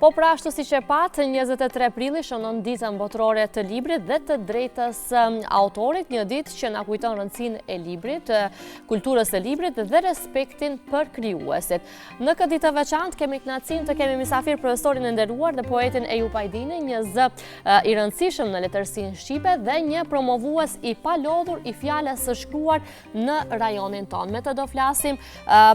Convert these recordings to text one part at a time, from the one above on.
Po pra ashtu si që pat, 23 prilli shënon ditën botërore të librit dhe të drejtës autorit, një ditë që na kujton rëndësinë e librit, kulturës e librit dhe respektin për krijuesit. Në këtë ditë të veçantë kemi kënaqësinë të kemi mysafir profesorin e nderuar dhe poetin Eyup Ajdini, një zë i rëndësishëm në letërsinë shqipe dhe një promovues i palodhur i fjalës së shkruar në rajonin tonë. Me të do flasim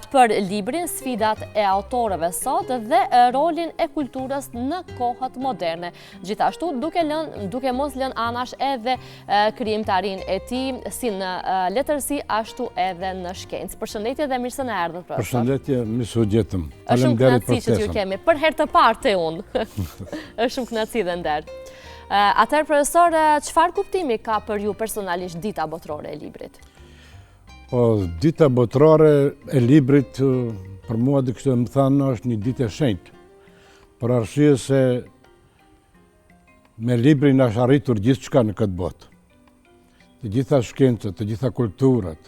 për librin, sfidat e autorëve sot dhe rolin e kulturës në kohët moderne. Gjithashtu, duke mos lënë anash edhe krijimtarinë e tij, si në letërsi, ashtu edhe në shkencë. Përshëndetje dhe mirë se na erdhët, profesor. Përshëndetje, mirë se u gjetëm. Është shumë kënaqësi që t'ju kemi. Për herë të parë te unë. Është shumë kënaqësi dhe nder. Atëherë, profesor, çfarë kuptimi ka për ju personalisht dita botërore e librit? Po, dita botërore e librit, për mua dhe kështë më thanë, është një ditë e shenjtë. Për arsye se me librin është arritur gjithë çka në këtë botë. Të gjitha shkencët, të gjitha kulturat,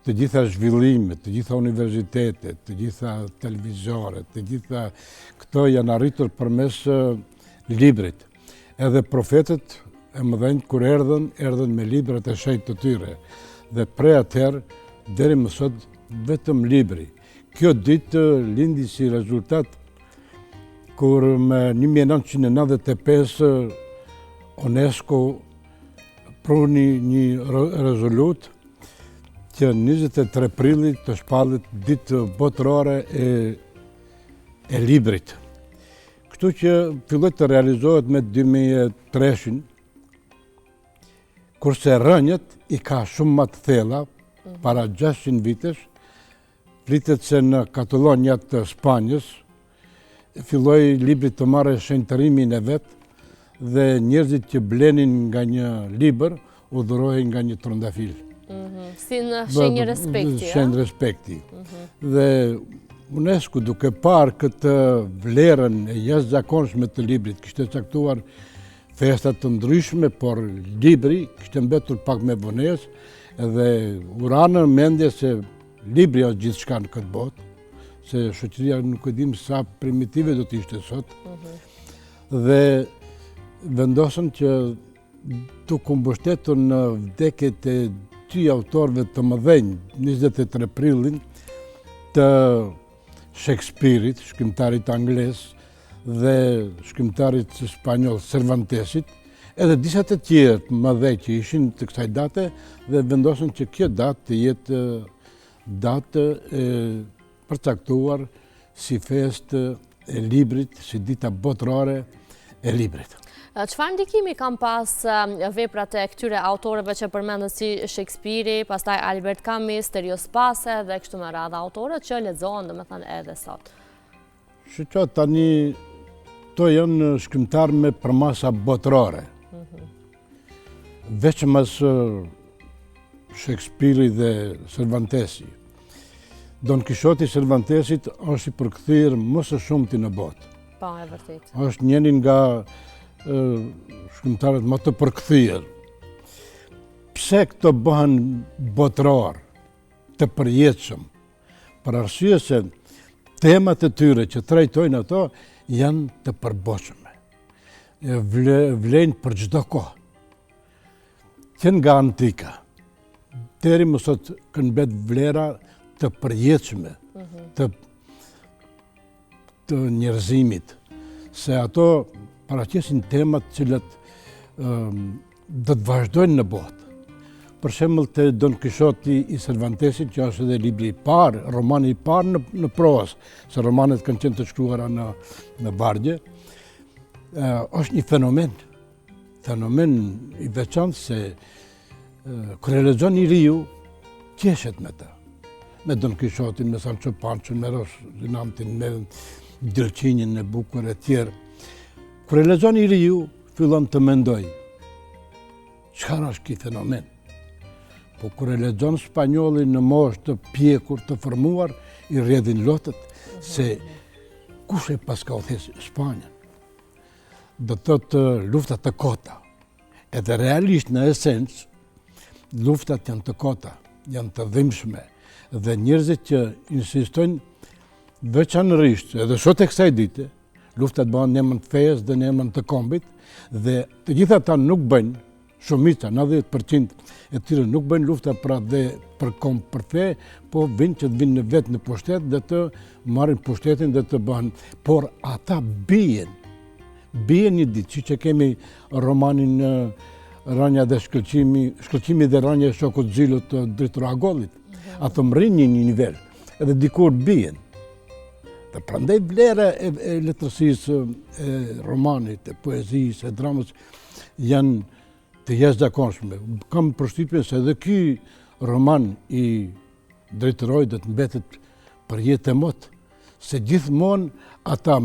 të gjitha zhvillimet, të gjitha universitetet, të gjitha televizoret, të gjitha këto janë arritur përmes librit. Edhe profetët e mëdhenj kur erdhën me librat e shenjtë të tyre. Dhe prej atëherë deri më sot vetëm libri. Kjo ditë lindi si rezultat kur me 1995 UNESCO pruni një rezolut që 23 prilli të shpallet ditë botërore e librit. Kështu që filloi të realizohet me 2003, kurse rënjët i ka shumë më të thella, para 600 vitesh, flitet se në Katalonjat të Spanjës, filloi libri të marrë shenjtërimin e vet dhe njerëzit që blenin nga një libër udhërohen nga një trëndafil. Si në shenjë respekti, a? Shenjë respekti. Dhe UNESCO duke parë këtë vlerën e jashtëzakonshme të librit, kishte caktuar festa të ndryshme, por libri kishte mbetur pak me vonesë dhe u ranë mendje se libri është gjithçka në këtë botë, se shoqëria nuk e dim sa primitive do të ishte sot, dhe vendosën që duke mbështetur në vdekjet e dy autorëve të mëdhenj, 23 prillin, të Shakespeare-it, shkrimtarit anglez, dhe shkrimtarit spanjoll Cervantesit, edhe disa të tjerë të mëdhenj që ishin të kësaj date, dhe vendosën që kjo datë të jetë datë përcaktuar si festë e librit, si dita botërore e librit. Çfarë ndikimi kanë pas veprat e këtyre autorëve që përmendën si Shakespeare, pastaj Albert Camus, Terios Pase dhe kështu me radhë autorët që lexohen domethënë edhe sot? Shqo tani to janë shkrimtarë me përmasa botërore. Veçmas Shakespeare dhe Cervantesi. Don Kishoti Cervantesit është i përkthyer më së shumti në botë. Po, e vërtet. Është njëri nga shkrimtarët më të përkthyer. Pse këto bëhen botëror, të përjetshëm? Për arsye se temat e tyre që trajtojnë ato janë të përbashkëme. Vlen për çdo kohë. Që nga antika deri më sot kanë mbet vlera të përjetshme, të njerëzimit, se ato paraqesin temat cilat do të vazhdojnë në botë. Për shembull te Don Kishoti i Cervantesit, që është edhe libri i parë, romani i parë në prozë, se romanet kanë qenë të shkruara në vargje, është një fenomen i veçantë se kur e lexon njeriu qeshet me ta. Me Don Kishotin, me Sancho Pançon, me Rocinantin, me Dërqinjin e bukur e tjerë. Kur e lexon njeriu, fillon të mendoj, çfarë është ky fenomen? Po kur e lexon spanjollin në moshë të pjekur, të formuar, i rrjedhin lotët, se kush e paska u thesë Spanjën? Do të thotë lufta të kota. Edhe realisht në esencë, luftat janë të kota, janë të dhimbshme, dhe njerëzit që insistojnë veçanërisht, edhe sot e kësaj dite, luftat bëhen në emër të fesë dhe në emër të kombit, dhe të gjitha ata nuk bëjnë, shumica, 90% e tyre nuk bëjnë lufta për komb për fe, po vinë që të vinë në vetë në pushtet dhe të marrin pushtetin dhe të bëhen. Por ata bien një ditë, që kemi romanin Rënja dhe shkëlqimi dhe rënja e shokut Xhilut të drejtor Agollit. Ato mrin një nivel, edhe dikur bien. Dhe prandaj vlera e letërsisë, e romanit, e poezisë, e dramës janë të jashtëzakonshme. Kam përshtypjen se edhe ky roman i drejtëroj dhe të mbetet për jetë e mot, se gjithmonë ata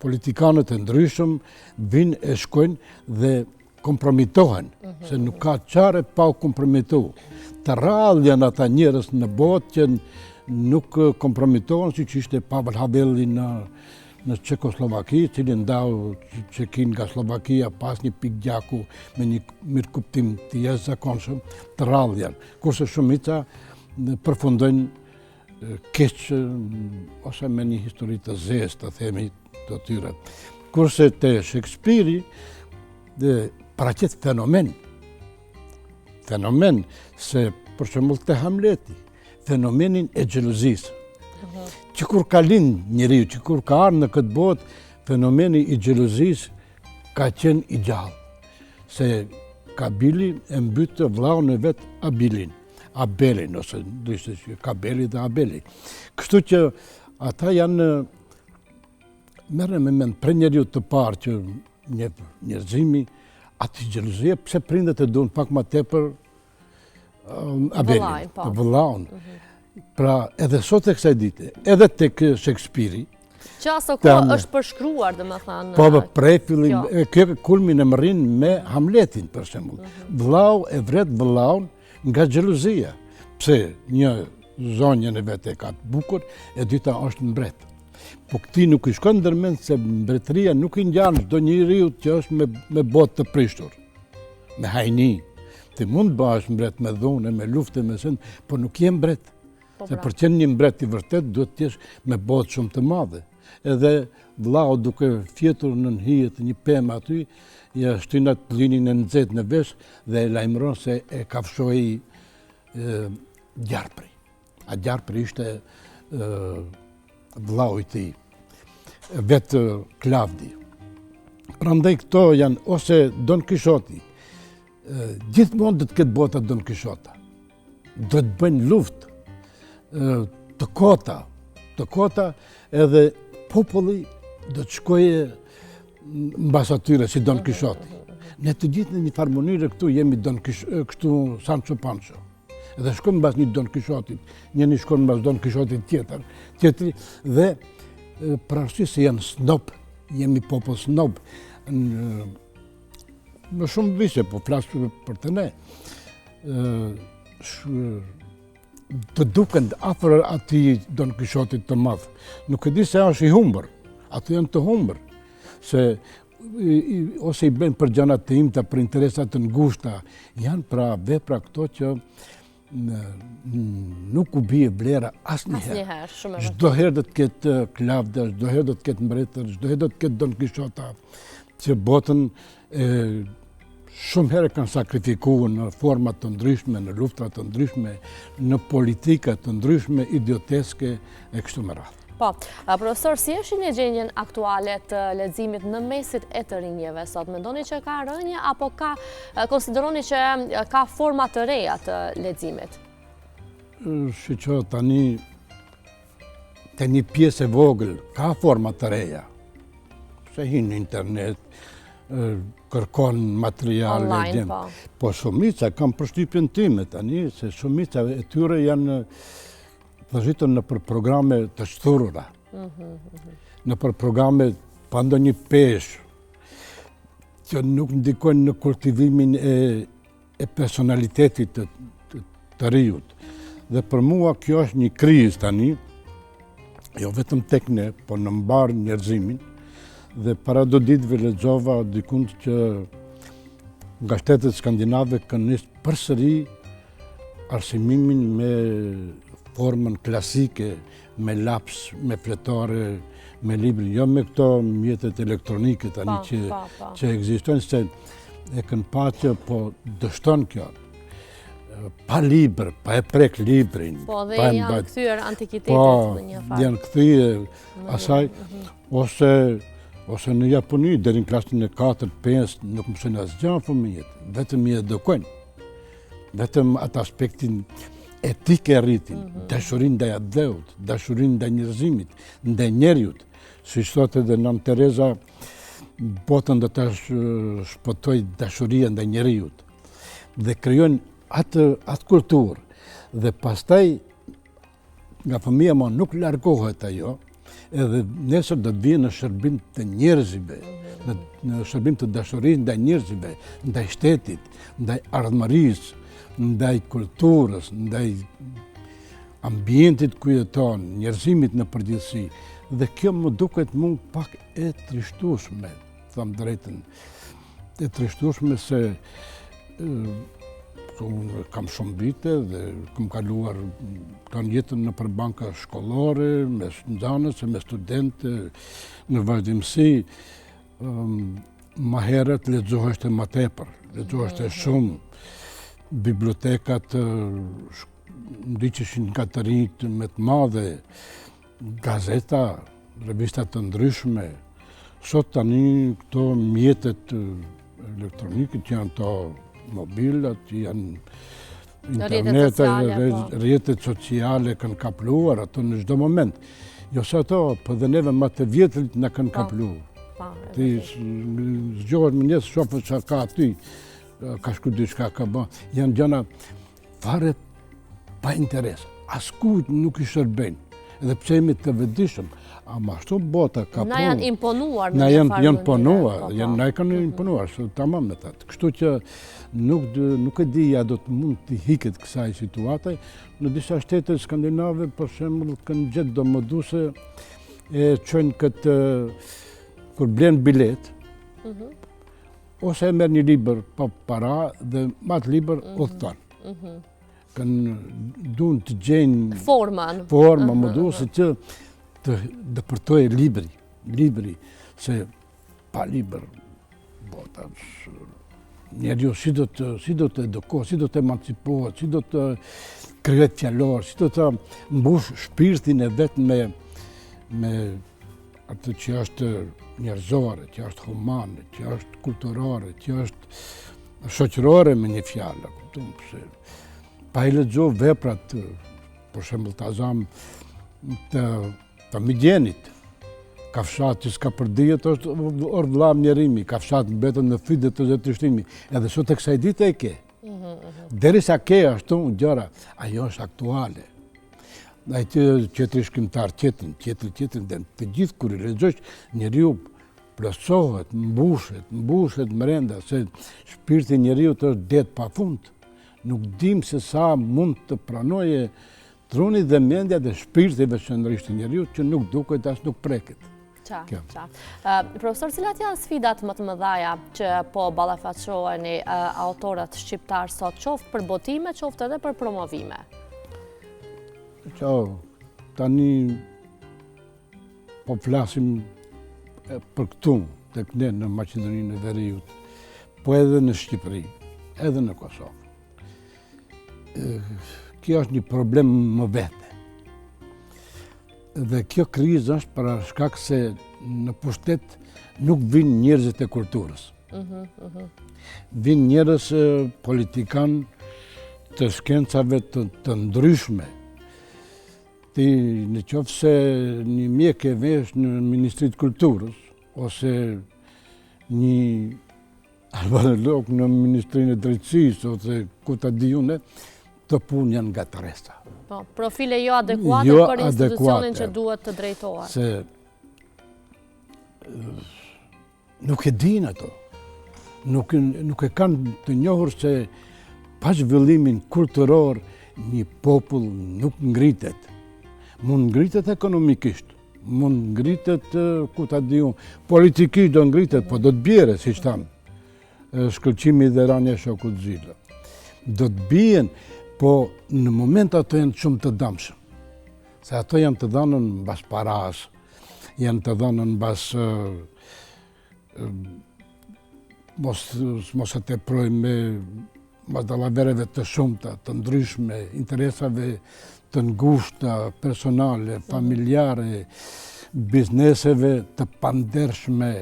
politikanët e ndryshëm vinë e shkojnë dhe kompromitohen, se nuk ka çare pa u kompromitu. Të rrallë janë ata njerëz në botë që nuk kompromitohen, siç ishte Pavel Haveli në Çekoslovaki, cili ndau Çekin nga Slovakia pas një pikë gjaku me një mirëkuptim të jashtëzakonshëm, të rrallë janë. Kurse shumica përfundojnë keq ose me një histori të zezë, të themi, të tyre. Kurse te Shakespeare paraqet fenomen se për shembull te Hamleti, fenomenin e xhelozisë. Që kur ka lind njeriu, që kur ka ardhur në këtë botë, fenomeni i xhelozisë ka qenë i gjallë. Se Kabili e mbytë vllaun e vet Abelin, ose ndryshe Kabeli dhe Abeli. Kështu që ata janë merren me mend për njeriu të parë që njerëzimi aty xhelozia, pse prindet e duan pak më tepër Abelin, të vëllaun. Pra edhe sot e kësaj dite, edhe tek Shakespeare, që aso kohë është përshkruar, domethënë. Po, prej fillim, kjo kulmin e mërrin me Hamletin, për shembull. Vllau e vret vëllaun nga xhelozia. Pse një zonjën e vet e ka të bukur, e dyta është mbret. Po këti nuk i shkon ndërmend se mbretëria nuk i ngjan çdo njeriu që është me botë të prishtur, me hajni. Ti mund bëhesh mbret me dhunë, me lufte, me send, por nuk je mbret. Se për qenë një mbret i vërtet, duhet të jesh me botë shumë të madhe. Edhe vllau duke fjetur në hijet një pemë aty, ja shtyn atë linin e nxehtë në vesh dhe e lajmëron se e kafshoi Gjarpri. A Gjarpri ishte vllau i tij, vetë Klavdi. Prandaj këto janë ose Don Kishoti. Gjithmonë do të ketë bota Don Kishota. Do të bëjnë luftë të kota edhe populli do të shkoje mbas atyre si Don Kishoti. Ne të gjithë në një farë mënyrë këtu jemi kështu Sancho Pancho. Edhe shkojmë mbas një Don Kishotit, njëri shkon mbas Don Kishotit tjetri dhe për arsye se janë snob, jemi popull snob. Në shumë vise, po flas për të ne. Të duken afër atij Don Kishotit të madh. Nuk e di se është i humbër, ato janë të humbër, se ose i bën për gjëra të imta, për interesa të ngushta, janë pra vepra këto që nuk u bie vlera asnjëherë. Çdo herë do të ketë Klavda, çdo herë do të ketë mbretër, çdo herë do të ketë Don Kishota, që botën shumë herë kanë sakrifikuar në forma të ndryshme, në luftra të ndryshme, në politika të ndryshme, idioteske e kështu me radhë. Po, profesor, si është një gjendjen aktuale të leximit në mesit e të rinjeve sot? Mendoni që ka rënje apo konsideroni që ka forma të reja të leximit? Që tani te një pjesë e vogël ka forma të reja. Se hin në internet, kërkon materiale. Online, po. Po shumica, kam përshtypjen time tani, se shumica e tyre janë vëzhitën në për programe të shthurura, në për programe pa ndonjë peshë, që nuk ndikojnë në kultivimin e personalitetit të rijut. Dhe për mua kjo është një krizë tani, jo vetëm tek ne, po në mbar njerëzimin. Dhe para do ditëve lexova dikund që nga shtetet skandinave kanë nisë përsëri arsimimin me formën klasike, me laps, me fletare, me librin, jo me këto mjetet elektronike tani që ekzistojnë, se e kanë pa që po dështon kjo. Pa libër, pa e prek librin. Po, dhe janë këthyër antikitetet në një farë. Po, janë këthyër asaj, ose në Japoni, deri në klasën e 4-5, nuk mësojnë asgjë fëmijët, vetëm i edukojnë. Vetëm atë aspektin etik e rritin, dashurin ndaj dheut, dashurin ndaj njerëzimit, ndaj njerëzit. Si thotë edhe Nën Tereza, botën do ta shpëtoj dashuria ndaj njerëzit. Dhe krijojnë atë kulturë. Dhe pastaj nga fëmia më nuk largohet ajo, edhe nesër do të vijë në shërbim të njerëzve, në shërbim të dashurisë ndaj njerëzve, ndaj shtetit, ndaj ardhmërisë, ndaj kulturës, ndaj ambientit ku jeton, njerëzimit në përgjithësi. Dhe kjo më duket mu pak e trishtueshme, them drejtën. E trishtueshme se unë kam shumë vite dhe kam kaluar kanë jetën në përbanka shkollore, me nxënës, me studentë, në vazhdimsi. Më herët lexoheshte më tepër, lexoheshte shumë. Bibliotekat ndiqeshin nga të rinjt me të madhe, gazeta, revista të ndryshme. Sot tani këto mjetet elektronike që janë to mobilat, janë internetet, rrjetet sociale kanë kapluar ato në çdo moment. Jo se ato, po dhe neve më të vjetrit na kanë kapluar. Ti zgjohet më njësë shofë që ka aty, ka shku diçka ka bë, janë gjëna fare pa interes. Askujt nuk i shërbejnë. Edhe pse jemi të vetëdijshëm, ama ashtu bota ka punë. Na janë imponuar në një farë. Janë imponuar, na kanë imponuar, tamam me thatë. Kështu që nuk e di ja do të mund të hiket kësaj situate. Në disa shtete skandinave, për shembull, kanë gjetë domosdoshme e çojnë këtë kur blen bilet, ose e merr një libër pa para dhe me atë libër udhton. Kanë duan të gjejnë formën, më duhet që të dëpërtojë libri, se pa libër bota njeriu si do të edukohet, si do të emancipohet, si do të krijohet fjalor, si do të mbush shpirtin e vet me atë që është njerëzore, që është humane, që është kulturore, që është shoqërore me një fjalë, kupton? Pa i lexuar veprat, për shembull Tazam të familjenit, kafshat që s'ka për dijet është vëlla mjerimi, kafshat mbetën në fytyrë të zotërishtimi, edhe sot e kësaj dite e ke. Derisa ke ashtu gjëra, ajo është aktuale. Ai qetri shkrimtar, qetrin, dhe të gjithë kur i lexosh, njeriu plotësohet, mbushet brenda, se shpirti njeriu është det pafund. Nuk dim se sa mund të pranoje truni dhe mendja dhe shpirti veçanërisht të njeriu që nuk duket as nuk preket. Profesor, cilat janë sfidat më të mëdha që po ballafaqoheni autorët shqiptar sot, qoftë për botime, qoftë edhe për promovime? Tani po flasim për këtu, tek ne në Maqedoninë e Veriut, po edhe në Shqipëri, edhe në Kosovë. Kjo është një problem më vete. Dhe kjo krizë është për shkak se në pushtet nuk vinë njerëzit e kulturës. Vinë njerëz politikan të shkencave të ndryshme. Ti në qoftë se një mjek e vesh në Ministritë Kulturës, ose një albanolog në Ministrinë e Drejtësisë, ose ku ta di unë, të punë janë nga të resta. Profile jo adekuate për institucionin që duhet të drejtohet. Se nuk e din ato. Nuk e kanë të njohur se pa zhvillimin kulturor një popull nuk ngritet. Mund ngritet ekonomikisht, mund ngritet, ku ta di unë, politikisht do ngritet, po do të bjerë, si që thamë, shkëlqimi dhe rania shokut zila. Do të bjen, po në moment ato janë shumë të damshëm. Se ato janë të dhanën mbas paras, janë të dhënë në basë mos e teproj me dallavereve të shumta, të ndryshme, interesave të ngushta, personale, familjare, bizneseve të pandershme,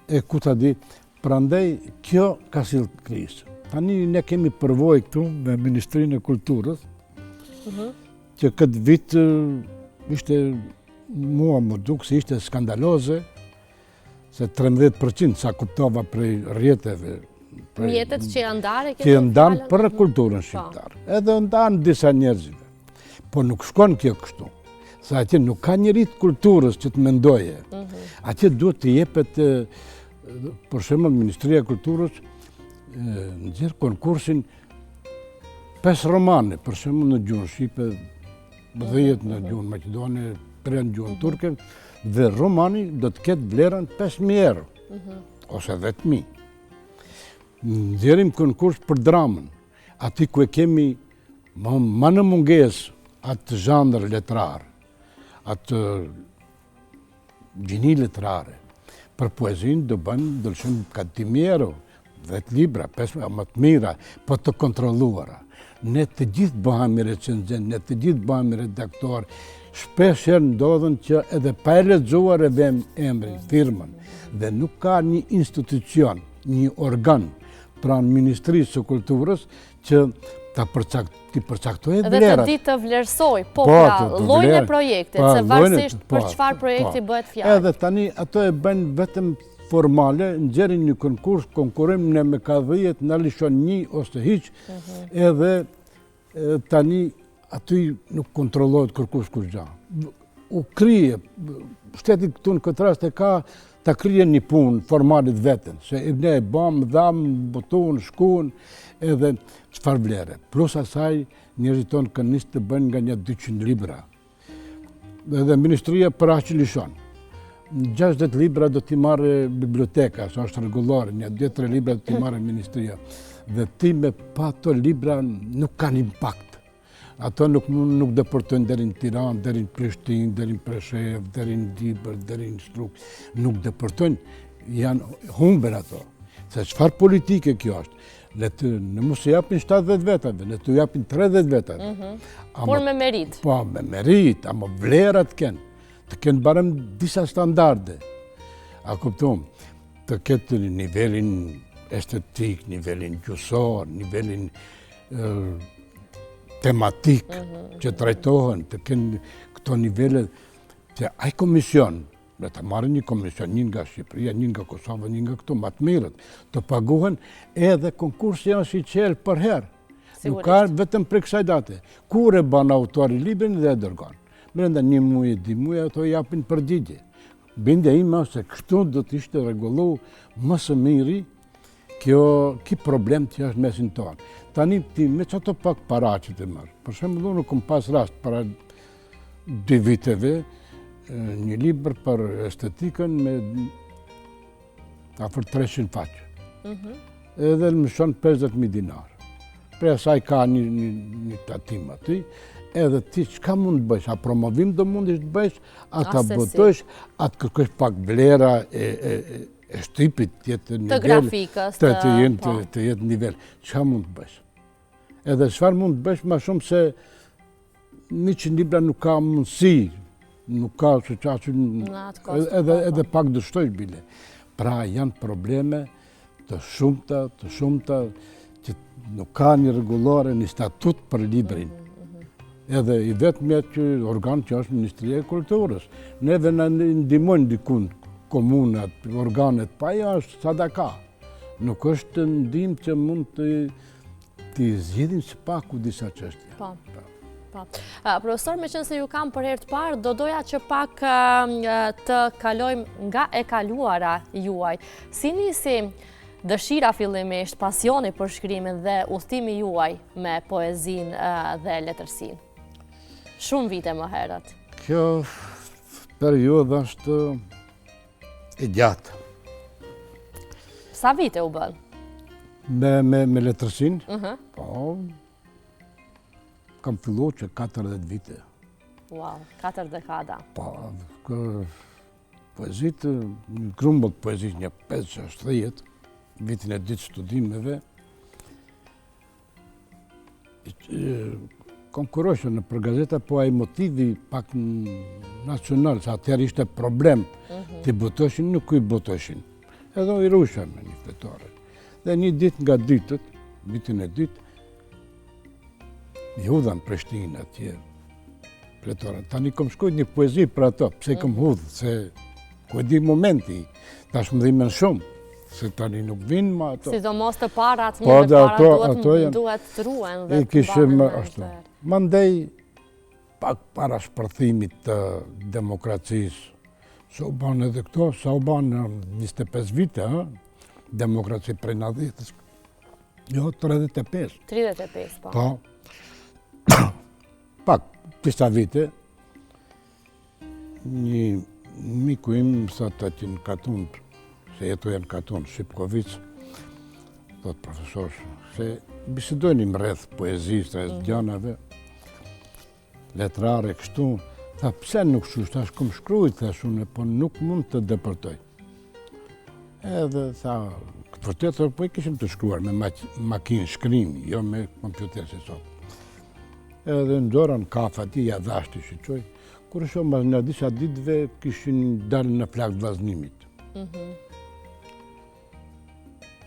e ku ta di. Prandaj, kjo ka sill krizë. Tani ne kemi përvojë këtu me Ministrinë e Kulturës, që këtë vit ishte, mua më duk se ishte skandaloze, se 13% sa kuptova prej rrjeteve. Mjetet që janë ndarë? Që janë ndarë për kulturën shqiptare. Edhe ndarë disa njerëzive. Po nuk shkon kjo kështu. Sa atje nuk ka njerit kulturës që të mendoje. Atje duhet të jepet, për shembull, Ministria e Kulturës nxjerr konkursin 5 romane, për shembull në gjuhën shqipe, 10 në gjuhën maqedone, 3 në gjuhën turke, dhe romani do të ketë vlerën 5.000 euro, ose 10.000. Nxjerrim konkurs për dramën, aty ku e kemi më në munges atë zhandër letrar, atë gjini letrare. Për poezinë do bënë dëlshim 4.000 euro, 10 libra, 5 më të mira, po të kontrolluara. Ne të gjithë bëhemi recenzent, ne të gjithë bëhemi redaktor, shpesh herë ndodhen që edhe pa e lexuar e vëm emrin, firmën, dhe nuk ka një institucion, një organ pranë Ministrisë së Kulturës që ti përcaktoj vlerat. Edhe të ditë të vlerësoj, po pra, llojin e projektit, se varësisht për çfarë projekti bëhet fjalë. Edhe tani ato e bëjnë vetëm formale, nxjerrin një konkurs, konkurrojmë ne me kadhjet, na lishon një ose hiç, edhe tani aty nuk kontrollohet kërkush kurrë. U krije, shteti këtu në këtë rast e ka ta krije një punë formalit vetën, se ne e bëm, dham, botun, shkuan, edhe çfarë vlere. Plus asaj, njerëzit tonë kanë nisë të bëjnë nga një 200 libra. Edhe Ministria për aq që lishon. 60 libra do t'i marrë biblioteka, sa është rregullore, një 2-3 libra do t'i marrë Ministria. Dhe ti me pa ato libra nuk kanë impakt. Ato nuk deportojnë deri në Tiranë, deri në Prishtinë, deri në Preshevë, deri në Dibër, deri në Struk. Nuk deportojnë, janë humber ato. Se çfarë politike kjo është? Ne mos i japin 70 vetave, ne t'u japin 30 vetave. Por me merit. Po, me merit, ama vlerat kënë. Të kenë barem disa standarde. A kuptom? Të ketë nivelin estetik, nivelin gjusor, nivelin tematik që trajtohen, të kenë këto nivellet, që ai komision, me të marrë një komision, një nga Shqipëria, një nga Kosova, një nga këto më të mirët, të paguhen edhe konkursi janë si qelë për herë. Nuk ka vetëm për kësaj date. Kur e ban autori librin dhe e dërgon. Brenda 1 muaj, 2 muaj, ato japin përgjigje. Bindja ime se kështu do të ishte rregullu më së miri ki problem që është mesin tonë. Tani ti me çato pak para që të marr. Për shembull, unë kam pas rast para 2 viteve një libër për estetikën me afër 300 faqe. Edhe më shon 50.000 dinar. Pre asaj ka një tatim aty, edhe ti çka mund të bësh? A promovim do mundesh të bësh, a ta botosh, a të kërkosh pak vlera e shtypit të jetë nivel, të grafikës, të jetë nivel. Çka mund të bësh? Edhe çfarë mund të bësh më shumë se 100 libra nuk ka mundësi, nuk ka edhe pak dështojsh bile. Pra janë probleme të shumta që nuk ka një rregullore, një statut për librin. Edhe i vetmi atë organ që është Ministria e Kulturës. Neve na ndihmojnë dikun komunat, organet, pa ja është sadaka. Nuk është ndihmë që mund të zgjidhin së paku disa çështje. Po. Profesor, me qenë se ju kam për herë të parë, do doja që pak të kalojmë nga e kaluara juaj. Si nisi dëshira fillimisht, pasioni për shkrimin dhe udhëtimi juaj me poezinë dhe letërsinë? Shumë vite më herët. Kjo periudhë është e gjatë. Sa vite u bën? Me letërsinë? Po, kam filluar që 40 vite. Wow, 4 dekada. Po, poezit, një grumbull të poezit, një 5-6-10, vitin e ditë studimeve, konkurojshën në për gazeta, po ai motivi pak nacional, sa atëherë ishte problem të botoshin, nuk i botoshin. Edhe i rusha me një fletore. Dhe një ditë nga ditët, vitin e ditë, një hudha në Prishtinë atje, fletore. Tani kom shkujt një poezi për ato, pse kom hudhë, se ku e di momenti, tash më dhimen shumë, se tani nuk vinë ma ato. Sidomos të parat, mirë dhe parat duhet të ruen dhe të bahen në ashtu. Mandej, pak para shpërthimit të demokracisë, se u banë edhe këto, sa u banë 25 vite, demokraci prej 90-ës. Jo, 35. 35, po. Po. Pak, pisa vite, një miku im më thotë aty në Katun, se jetoja në Katun, Shqipkovic, thotë profesor, se bisedojnim rreth poezisë, rreth gjanave, letrare, kështu, tha, pse nuk shush, thash, kom shkrujt, thash unë, po nuk mund të depërtoj. Edhe tha, vërtet, po i kishim të shkruar me makinë shkrimi, jo me kompjuter si sot. Edhe në dorën kafe ati, ja dhashti shqyqoj, kur shumë mas në disa ditëve kishin dalë në flak të vazhnimit.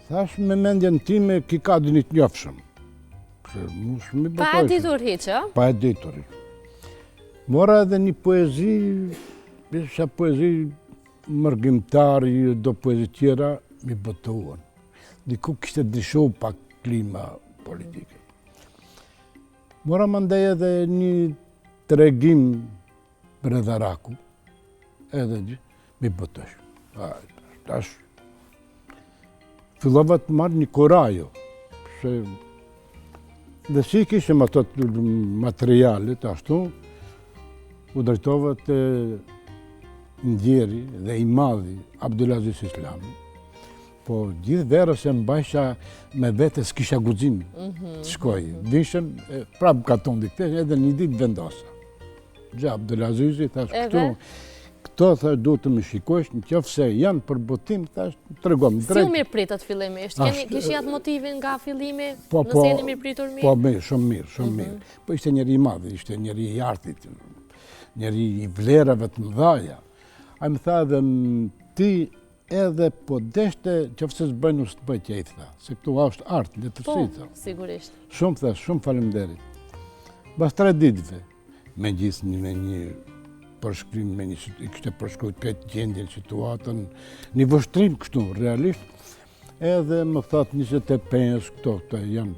Thash, me mendjen time, ki ka dinit njofshëm. Pa e ditur hiqë? Pa e ditur hiqë. Mora edhe një poezi, bisha poezi mërgjimtari, do poezi tjera, mi botuan. Diku kishte drishu pak klima politike. Mora mandej edhe një tregim për edhe Raku, edhe mi botosh. Tash, fillova të marrë një korajo, dhe si kishim ato materialit, ashtu, u drejtova të ndjeri dhe i madhi Abdulaziz Islami, po gjithë verës e mbajsha me vete s'kisha guximi të shkoj. Vishëm, prapë Katon dikte, edhe një ditë vendosa. Gja Abdulazizi, thash këto thash duhet të më shikosh, në qoftë se janë për botim, thash të regom drejt. Si u mirë pritët fillimisht? Kishi atë motivin nga fillimi, nëse jeni mirë pritur mirë? Po mirë, shumë mirë. Po ishte njeri i madhi, ishte njeri i artit, njeri i vlerave të mëdhaja. A më tha dhe ti edhe po deshte qoftë se s'bëjnë u s'të bëjt që i tha, se këtu është artë, letërsi. Po, sigurisht. Shumë thash, shumë faleminderit. Bas 3 ditëve, me gjithë me një përshkrim, i kështë përshkrujt këtë gjendjen, situatën, një vështrim kështu, realisht, edhe më thatë 25, këto janë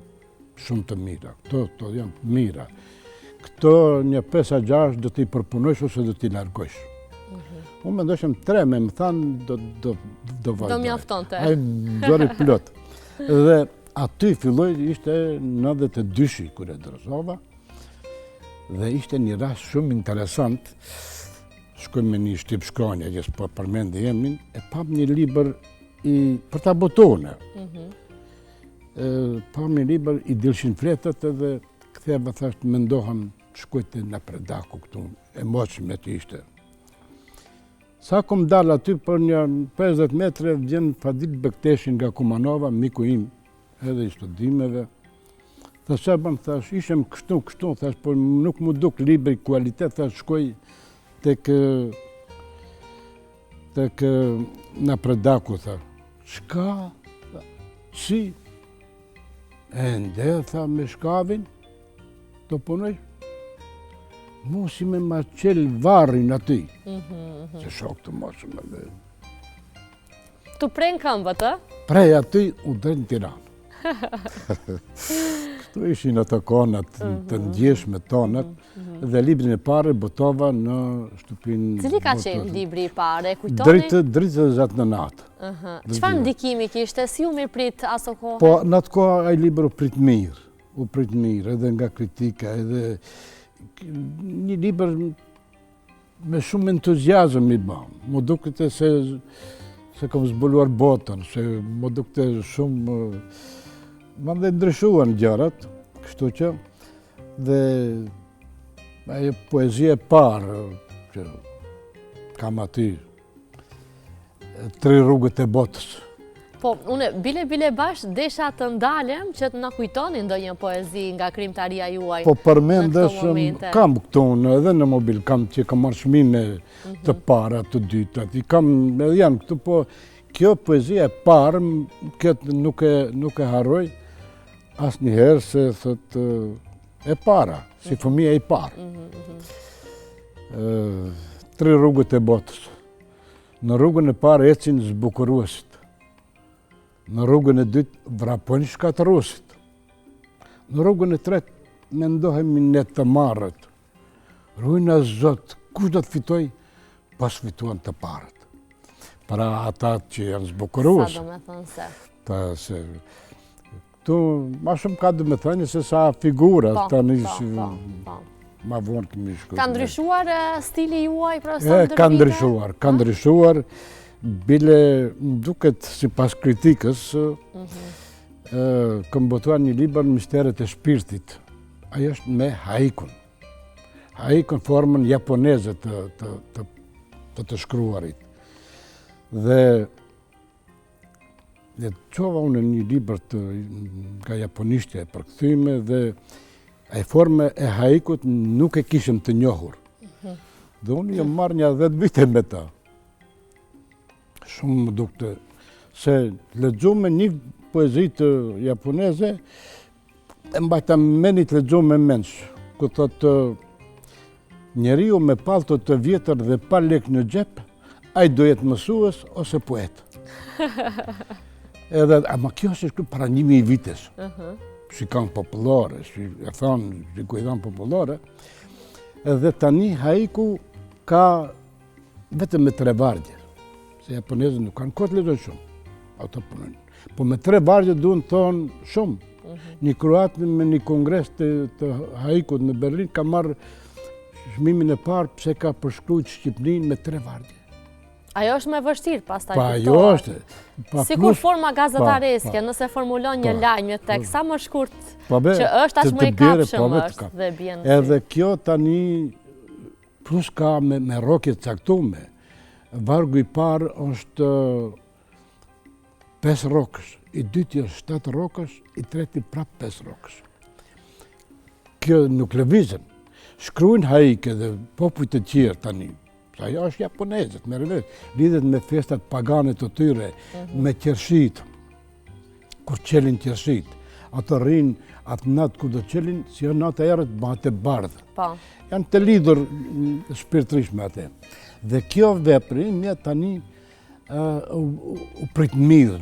shumë të mira, këto janë të mira. Këto një 5-6 do t'i përpunojsh ose do t'i largojsh. Unë me ndoshem 3, me më thanë do vazhdoj. Do mjafton të. Ai zori plot. Dhe aty filloj, ishte 92-shi kër e dërzova, dhe ishte një rast shumë interesant, shkoj me një shtip shkronja, që po përmende jemin, e pam një liber për ta botone. Pam një liber i Dilshin Fletët edhe këtheva thashtë mendohem shkojte në Predaku këtu, e moqë me të ishte. Sa kom dalë aty për një 50 metre, vjen Fadil Bekteshin nga Kumanova, miku im, edhe i studimeve. Thash, qa bëm, thash, ishem kështu, thash, por nuk mu duk libri kualitet, thash, shkoj tek në Predaku, thash. Shka? Si? E ndë, tha, me shkavin, të punoj. Mu si me ma qelë varrin aty, se shok të mosëm e dhe. Tu prej në këmbët, Prej aty u drejt në Tiranë. Këtu ishin ato konat të ndjeshme tonat, dhe librin e pare botova në shtëpinë... Cili ka qenë libri i pare, kujtoni? Dritë dhe zatë në natë. Çfarë ndikimi kishte, si u mirë prit aso kohë? Po, në atë kohë ai libër u prit mirë, edhe nga kritika, edhe një libër me shumë entuziazëm i bam. Më dukte se kom zbuluar botën, se më dukte shumë... Më dhe ndryshuan gjërat, kështu që, dhe ajo poezie parë që kam aty, Tri rrugët e botës. Po, une bile bash desha të ndalem që të na kujtoni ndonjë poezi nga krimtaria juaj. Po përmendesh, kam këtu edhe në mobil, kam që kam marrë çmime të para, të dyta, kam edhe janë këtu, po kjo poezia e parë, këtë nuk e harroj asnjëherë se thot e para, si fëmija e parë. Tri rrugët e botës. Në rrugën e parë ecin zbukuruesit. Në rrugën e dytë vrapojnë shkatëruesit. Në rrugën e tretë mendohemi ne të marrët. Rujna Zot, kush do të fitoj? Pas fituan të parët. Para ata që janë zbukurues. Sa do me thënë se? Se këtu ma shumë ka do me thënë se sa figura. Ma vonë këmi shkruar. Ka ndryshuar stili juaj, profesor Dërvite? Ka ndryshuar. Bile duket si pas kritikës, kam botuar një libër Misteret e shpirtit. Ajo është me haikun. Haikun formën japoneze të shkruarit. Dhe qova unë një libër nga japonishtja e përkthyme dhe e forme e haikut nuk e kishëm të njohur. Dhe unë jam marrë një 10 vite me ta. Shumë më dukte, se lexume një poezi të japoneze, e mbajta menit lexume mensh, ku thotë njeriu me pallto të vjetër dhe pa lek në xhep, ai do jetë mësues ose poet. Edhe, ama kjo është shkruar para 1000 vitesh. Shikon popullore, e thonë, shikojnë popullore, edhe tani haiku ka vetëm me 3 vargje. Se japonezët nuk kanë kohë të lexojnë shumë, ato punojnë. Po me 3 vargje duhen thonë shumë. Një kroat me një kongres të haikut në Berlin ka marrë çmimin e parë pse ka përshkruajtur Shqipërinë me 3 vargje. Ajo është me vështirë pastaj. Pa ajo është. Sikur forma gazetareske, nëse formulon një lajm, një tekst sa më shkurt që është aq më i kapshëm është dhe bjen. Edhe kjo tani plus ka me rrokje të caktuar. Vargu i parë është 5 rrokësh, i dyti është 7 rrokësh, i treti prap 5 rrokësh. Kjo nuk lëvizën. Shkruajnë haike dhe popujt të tjerë tani. Ajo është japonezët, lidhet me festat pagane të tyre, me qershit, kur qelin qershit. Ato rrinë atë natë kur do qelin, si janë natë e erët, bëhet e bardhë. Janë të lidhur shpirtërisht me atë. Dhe kjo veprim një tani u prit mirë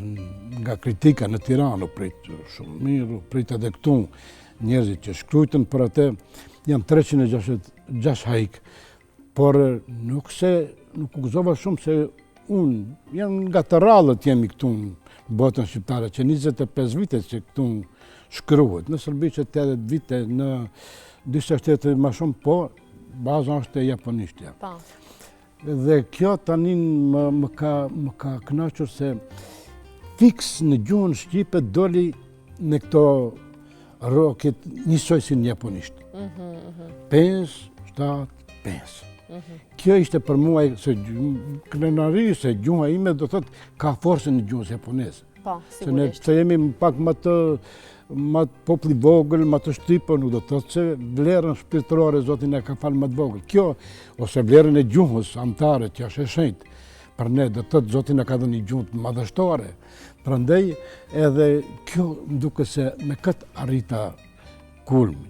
nga kritika në Tiranë, u prit shumë mirë, u prit edhe këtu njerëzit që shkrujtën për atë, janë 366 haik, por nuk u gëzova shumë se unë, janë nga të rallët jemi këtu në botën shqiptare, që 25 vite që këtu shkruhet, në Sërbi që 80 vite, në disa shtete ma shumë, po baza është e japonishtja. Dhe kjo tani më ka kënaqur se fiks në gjuhën shqipe doli në këto rroket njësoj si në japonisht. 5, 7, 5. Kjo ishte për mua krenari se gjuha ime do thotë ka forcën në gjuhës japoneze. Sigurisht. Se jemi pak më të populli vogël, më të shtypër, nuk do të thotë se vlerën shpirtërore Zoti na ka falë më të vogël. Kjo, ose vlerën e gjuhës amtare që është e shenjtë, për ne do të thotë Zoti na ka dhënë një gjuhë të madhështore. Prandaj edhe kjo më duket se me këtë arrita kulmin.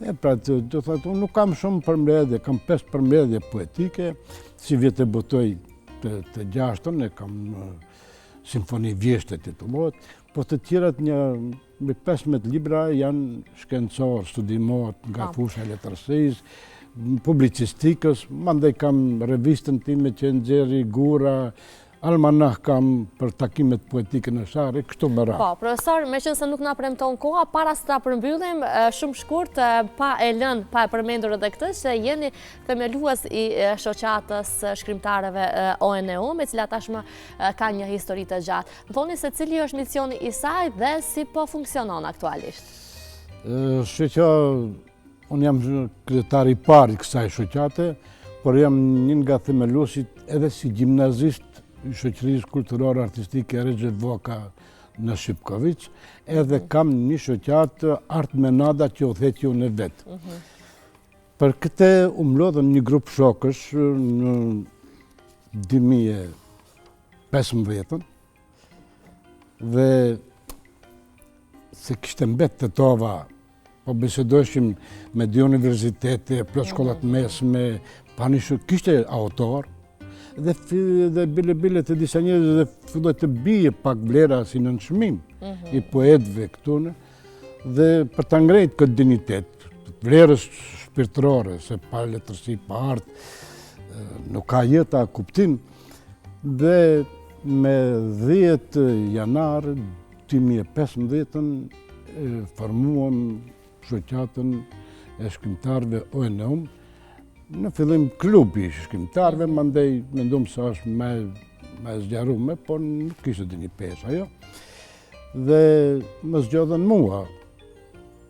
Dhe pra do të thotë unë nuk kam shumë përmbledhje, kam 5 përmbledhje poetike, si vjetë e botoj të 6-ën, e kam simfoni vjeshte titullohet, po të tjerat me 15 libra janë shkencor, studimor nga fusha e letërsisë, publicistikës, mandej kam revistën time që nxjerri Gura, almanah kam për takimet poetike në Shari, kështu më radhë. Po, profesor, me qënë se nuk na premton koha, para se ta përmbyllim, shumë shkurt, pa e përmendur edhe këtë, se jeni themelues i shoqatës shkrimtarëve ONU, me cila tashmë ka një histori të gjatë. Më thoni se cili është misioni i saj dhe si po funksionon aktualisht? Unë jam kryetari i parë i kësaj shoqate, por jam një nga themeluesit edhe si gjimnazist shoqërisë kulturore artistike Regjet Voka në Shipkovic, edhe kam një shoqat Art Menada që u thetë ju në vetë. Për këte u mlodhën një grup shokësh në 2015 dhe se kishte mbet të tova, po bisedojshim me dy universitete, plus shkollat mesme, kishte autor, dhe bile të disa njerëz dhe filloi të bije pak vlera si në nënçmim i poetëve këtu, dhe për ta ngrejt këtë dinitet, vlerës shpirtërore, se pa letërsi, pa artë, nuk ka jeta kuptim, dhe me 10 janar 2015 formuam shoqatën e shkrimtarëve ONEUM, në fillim klubi i shkrimtarëve, mandej mendom se është me zgjarume, por nuk kishte dhe një peshë ajo. Dhe më zgjodhen mua,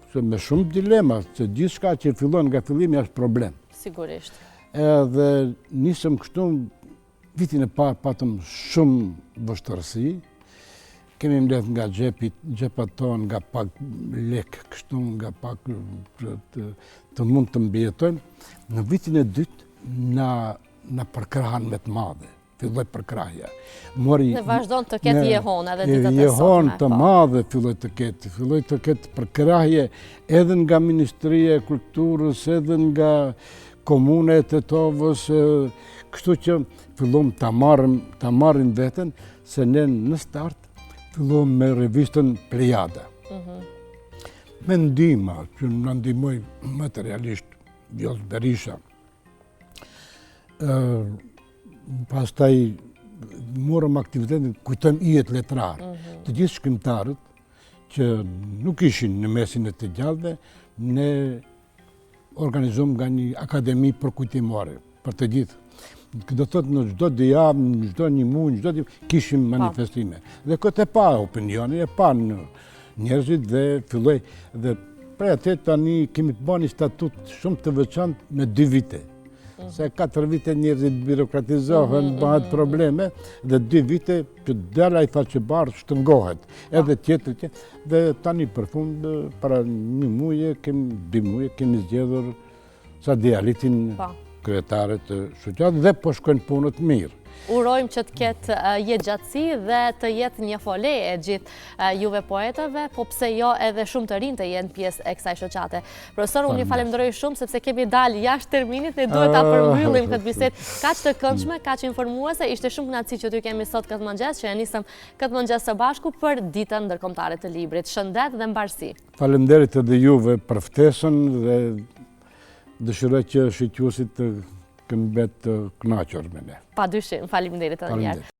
se me shumë dilema, se gjithçka që fillon nga fillimi është problem. Sigurisht. Edhe nisëm kështu, vitin e parë patëm shumë vështërsi, kemi mbledh nga xhepat tonë, nga pak lek kështu, nga pak të mund të mbjetojmë. Në vitin e dytë na përkrahan me të madhe, filloi përkrahja. Dhe vazhdon të ketë jehon edhe ditët e sotme. Jehon të madhe filloi të ketë përkrahje edhe nga Ministria e Kulturës, edhe nga Komuna e Tetovës, kështu që fillom ta marrim veten, se ne në start fillom me revistën Plejada. Me ndihma që na ndihmoi materialisht Vjollë Berisha. Pastaj morëm aktivitetin, kujtojmë ijet letrar. Të gjithë shkrimtarët që nuk ishin në mesin e të gjallëve, ne organizuam nga një akademi përkujtimore për të gjithë. Do thotë në çdo javë, në çdo një muaj, në çdo kishim manifestime. Dhe këtë e pa opinionin, e pa në njerëzit dhe filloi dhe prej atë tani kemi të bënë një statut shumë të veçantë me 2 vite. Se 4 vite njerëzit birokratizohen, bëhet probleme, dhe 2 vite që dera i faqebarë shtrëngohet. Edhe tjetër, dhe tani për fund, para 1 muaje, 2 muaje, kemi zgjedhur sa dialitin kryetare të shoqatës dhe po shkojnë punët mirë. Urojmë që të ketë jetë gjatësi dhe të jetë një fole e gjithë juve poetave, po pse jo edhe shumë të rinj të jenë pjesë e kësaj shoqate. Profesor, unë ju falenderoj shumë sepse kemi dalë jashtë terminit dhe duhet ta përmbyllim këtë bisedë kaq të këndshme, kaq informuese. Ishte shumë kënaqësi që ty kemi sot këtë mëngjes, që e nisëm këtë mëngjes së bashku për ditën ndërkombëtare të librit. Shëndet dhe mbarësi. Faleminderit edhe juve për ftesën dhe dëshiroj që shqyquesit të këmbet të kënaqur me ne. Padyshim, faleminderit edhe një herë.